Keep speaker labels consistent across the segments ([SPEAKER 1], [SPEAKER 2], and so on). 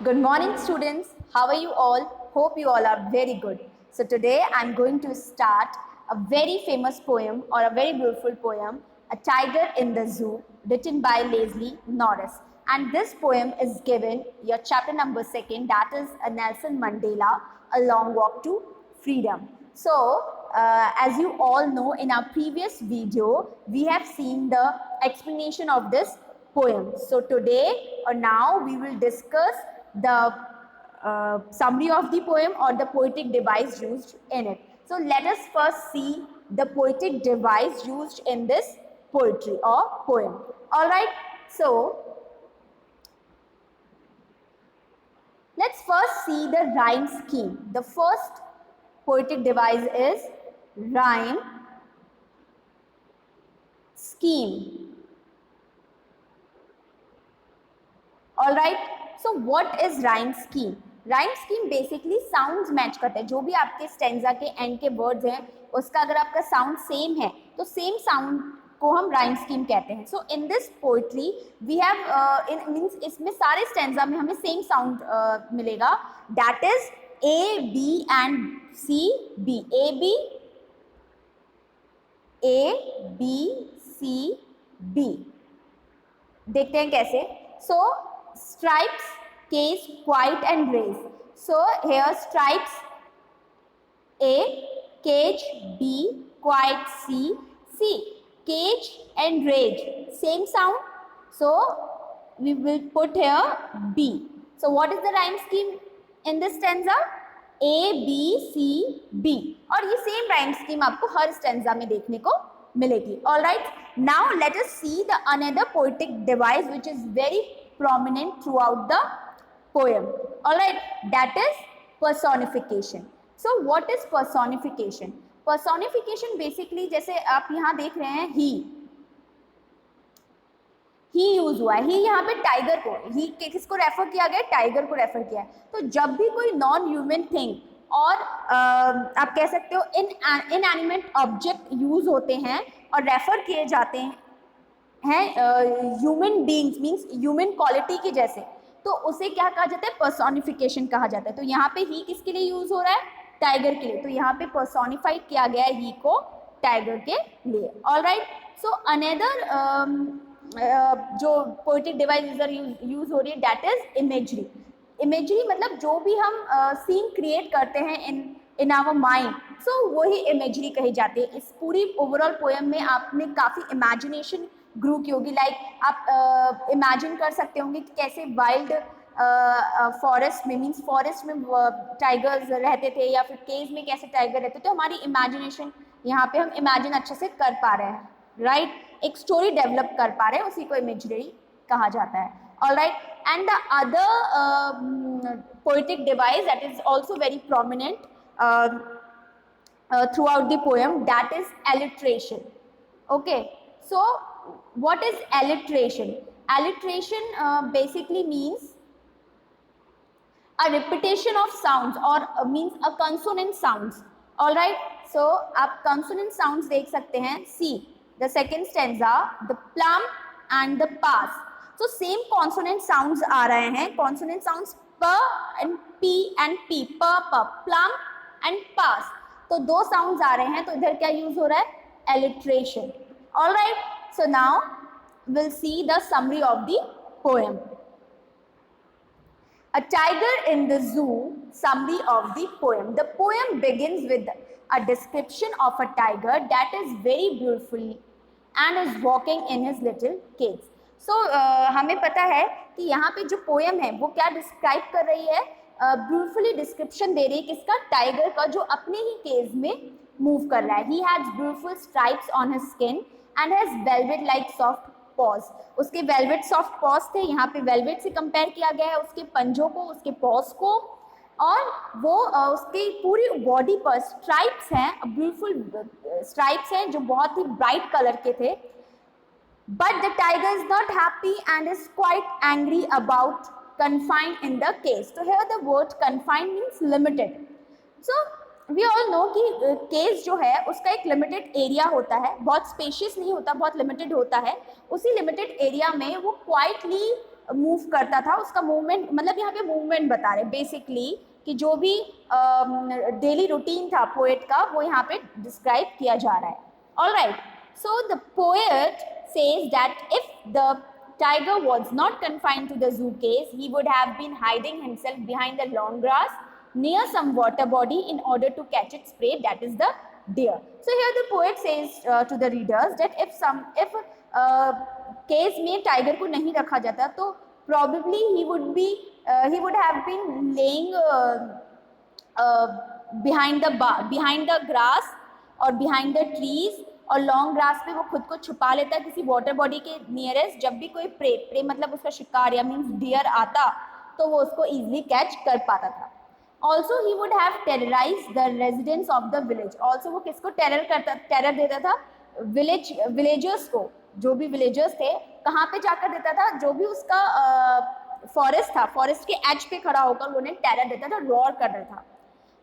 [SPEAKER 1] Good morning, students. How are you all? Hope you all are very good. So today I'm going to start a very famous poem or a very beautiful poem, A Tiger in the Zoo, written by Leslie Norris. And this poem is given your chapter number 2, that is a Nelson Mandela, A Long Walk to Freedom. So, as you all know, in our previous video, we have seen the explanation of this poem. So today or now we will discuss the summary of the poem or the poetic device used in it. So let us first see the poetic device used in this poetry or poem. Alright, so let's first see the rhyme scheme. The first poetic device is rhyme scheme. All right, so what is rhyme scheme? Rhyme scheme basically sounds match करता है, जो भी आपके stanza के and के words हैं उसका अगर आपका साउंड सेम है तो सेम साउंड को हम राइम स्कीम कहते हैं. So in this poetry we have means इसमें सारे स्टेंजा में हमें सेम साउंड मिलेगा, that is A B and C B. A B C B. देखते हैं कैसे. सो stripes, cage, quiet and raise. So here stripes A, cage B, quiet C, C. Cage and rage, same sound. So we will put here B. So what is the rhyme scheme in this stanza? A, B, C, B. और ये same rhyme scheme आपको हर stanza में देखने को मिलेगी. All right. Now let us see the another poetic device which is very prominent throughout the poem. All right, that is personification. So what is personification? Personification basically जैसे आप यहाँ देख रहे हैं ही यूज हुआ है. ही यहाँ पे टाइगर को, ही किसको रेफर किया गया? टाइगर को रेफर किया है. तो जब भी कोई नॉन ह्यूमन थिंग और आप कह सकते हो इनएनिमेट ऑब्जेक्ट यूज होते हैं और रेफर किए जाते हैं human beings means human quality के जैसे, तो उसे क्या कहा जाता है? पर्सोनिफिकेशन कहा जाता है. तो यहाँ पे ही किसके लिए यूज हो रहा है? टाइगर के लिए. तो यहाँ पे पर्सोनिफाइड किया गया है ही को टाइगर के लिए. All right. सो अनदर जो पोएटिक डिवाइस यूज हो रही है दैट इज इमेजरी. इमेजरी मतलब जो भी हम सीन क्रिएट करते हैं इन आवर माइंड, सो वही इमेजरी कही जाती है. इस पूरी ओवरऑल पोएम में आपने काफ़ी इमेजिनेशन ग्रू की होगी. लाइक आप इमेजिन कर सकते होंगे कि कैसे वाइल्ड फॉरेस्ट में मीन्स फॉरेस्ट में टाइगर्स रहते थे या फिर केज में कैसे टाइगर रहते थे. तो हमारी इमेजिनेशन यहाँ पे हम इमेजिन अच्छे से कर पा रहे हैं, राइट. एक स्टोरी डेवलप कर पा रहे हैं, उसी को इमेजरी कहा जाता है. All right. And the other poetic device that is also very prominent throughout the poem, that is alliteration. Okay, so what is alliteration? Alliteration basically means a repetition of sounds or means a consonant sounds. All right, so आप consonant sounds देख सकते हैं. See the second stanza, the plum and the pass. So same consonant sounds आ रहे हैं. Consonant sounds p and p and p, p, plum and pass. तो दो sounds आ रहे हैं, तो इधर क्या यूज हो रहा है? Alliteration. All right. So now will see the summary of the poem. A tiger in the zoo, summary of the poem. The poem begins with a description of a tiger that is very beautiful and is walking in his little cage. So हमें पता है कि यहाँ पे जो poem है वो क्या डिस्क्राइब कर रही है? ब्यूटिफुली डिस्क्रिप्शन दे रही है किसका? टाइगर का, जो अपने ही केज में मूव कर रहा है. He has beautiful stripes on his skin and has velvet like soft pause. उसके वेलवेट सॉफ्ट पॉज थे, यहाँ पे वेलवेट से कंपेयर किया गया है उसके पंजों को, उसके पॉज को. और वो उसकी पूरी बॉडी पर स्ट्राइप्स हैं, ब्यूटिफुल स्ट्राइप्स हैं जो बहुत ही ब्राइट कलर के थे. But the tiger is not happy and is quite angry about confined in the cage. So here the word confined means limited. So we all know कि cage जो है उसका एक लिमिटेड एरिया होता है, बहुत स्पेशियस नहीं होता, बहुत लिमिटेड होता है. उसी लिमिटेड एरिया में वो क्वाइटली मूव करता था, उसका मूवमेंट, मतलब यहाँ पे मूवमेंट बता रहे बेसिकली कि जो भी डेली रूटीन था पोएट का वो यहाँ पे डिस्क्राइब किया जा रहा है. Alright, so the poet says that if the tiger was not confined to the zoo cage, he would have been hiding himself behind the long grass near some water body in order to catch its prey, that is the deer. So here the poet says to the readers that if cage में tiger को नहीं रखा जाता तो probably he would have been laying behind the grass और behind the trees, और long grass पे वो खुद को छुपा लेता है किसी वाटर बॉडी के नियरेस्ट. जब भी कोई प्रे मतलब उसका शिकार या मीन्स डियर आता तो वो उसको इजीली कैच कर पाता था. Also he would have terrorise the residents of the village. Also वो किसको टेरर देता था? विलेजर्स को. जो भी विलेजर्स थे कहाँ पे जाकर देता था? जो भी उसका फॉरेस्ट था, फॉरेस्ट के एज पे खड़ा होकर वो उन्हें टेरर देता था, रॉर कर रहा था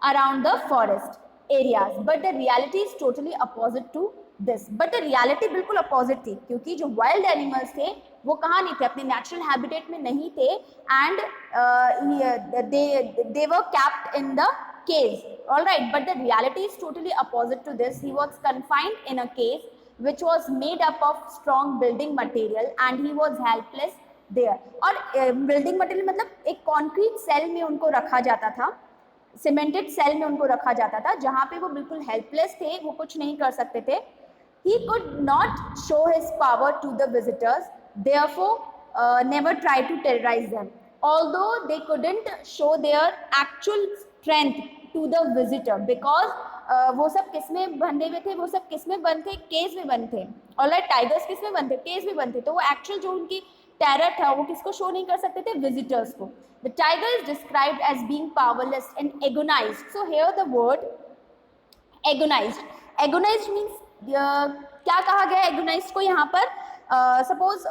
[SPEAKER 1] around the forest areas. But the reality is totally opposite to this. But the reality बिल्कुल अपोजिट थी, क्योंकि जो वाइल्ड एनिमल्स थे वो कहाँ नहीं थे? अपने नेचुरल हैबिटेट में नहीं थे. And they were capped in the cage. Alright, but the reality is totally opposite to this. He was confined in a cage which was made up of strong building material and he was helpless there. और building material मतलब एक concrete cell में उनको रखा जाता था, cemented cell में उनको रखा जाता था, जहाँ पे वो बिल्कुल हेल्पलेस थे, वो कुछ नहीं कर सकते थे. He could not show his power to the visitors, therefore never try to terrorize them. Although they couldn't show their actual strength to the visitor because वो सब किस में बंधे हुए थे? वो सब किस में बंद थे? केज में बंद थे. ऑलराइट, टाइगर्स किस में बंद थे? केज में बंद थे. तो वो एक्चुअल जो उनकी टेरर था वो किसको शो नहीं कर सकते थे? विजिटर्स को. The tiger is described as being powerless and agonized. So here the word agonized. Agonized means क्या कहा गया है agonized को यहाँ पर? Suppose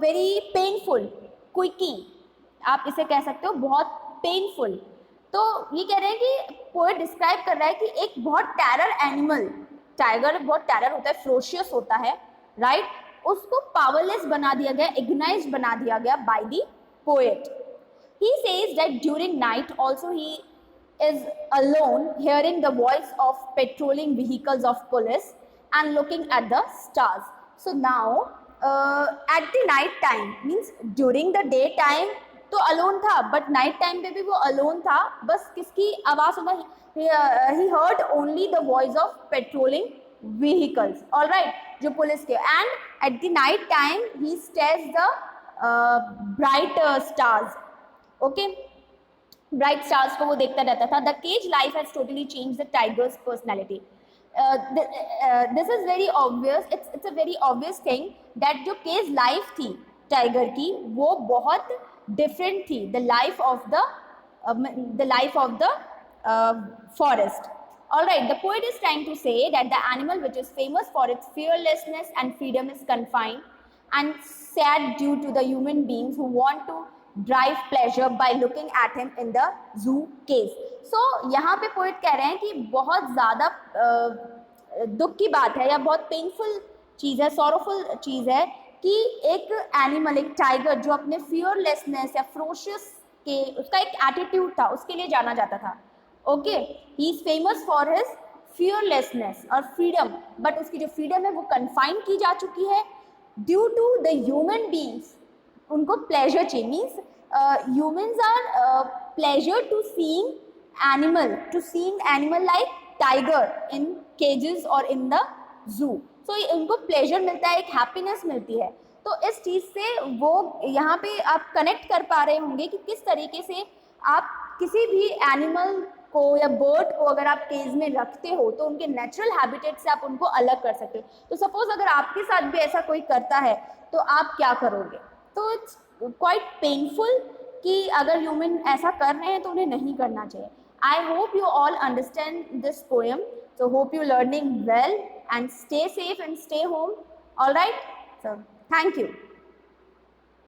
[SPEAKER 1] very painful, quickie, आप इसे कह सकते हो बहुत painful. तो ये कह रहे हैं कि पोएट डिस्क्राइब कर रहा है कि एक बहुत टेरर एनिमल, टाइगर बहुत टेरर होता है, फ्रोशियस होता है, राइट, उसको पावरलेस बना दिया गया, एग्नाइज्ड बना दिया गया by the poet. He says that during night also he is alone hearing the voice of patrolling vehicles of police and looking at the stars. So now at the night time means during the day time तो alone था, but night time पे भी वो alone था. बस किसकी आवाज़ सुना? He heard only the voice of patrolling vehicles. Alright, जो पुलिस के. And at the night time he stares the bright stars. Okay, bright stars को वो देखता रहता था. The cage life has totally change the tiger's personality. This is very obvious, it's a very obvious thing that जो cage life थी tiger की वो बहुत different थी the life of the forest. Alright, the poet is trying to say that the animal which is famous for its fearlessness and freedom is confined and sad due to the human beings who want to drive pleasure by looking at him in the zoo cage. So यहाँ पे poet कह रहे हैं कि बहुत ज़्यादा दुख की बात है या बहुत पेनफुल चीज़ है, सॉरोफुल चीज़ है कि एक एनिमल, एक टाइगर जो अपने फियरलेसनेस या फ्रोशियस के, उसका एक एटीट्यूड था, उसके लिए जाना जाता था. Okay, he is famous for his fearlessness और फ्रीडम, बट उसकी जो फ्रीडम है वो कन्फाइन की जा चुकी है due to the human beings. उनको प्लेजर चाहिए, means humans are pleasure to seeing animal like tiger in cages और इन द जू. तो उनको प्लेजर मिलता है, एक हैप्पीनेस मिलती है. तो इस चीज़ से वो यहाँ पे आप कनेक्ट कर पा रहे होंगे कि किस तरीके से आप किसी भी एनिमल को या बर्ड को अगर आप केज में रखते हो तो उनके नेचुरल हैबिटेट से आप उनको अलग कर सकते हो. तो सपोज अगर आपके साथ भी ऐसा कोई करता है तो आप क्या करोगे? तो इट्स क्वाइट पेनफुल कि अगर ह्यूमन ऐसा कर रहे हैं तो उन्हें नहीं करना चाहिए. I hope you all understand this poem. So hope you learning well and stay safe and stay home. All right. So thank you.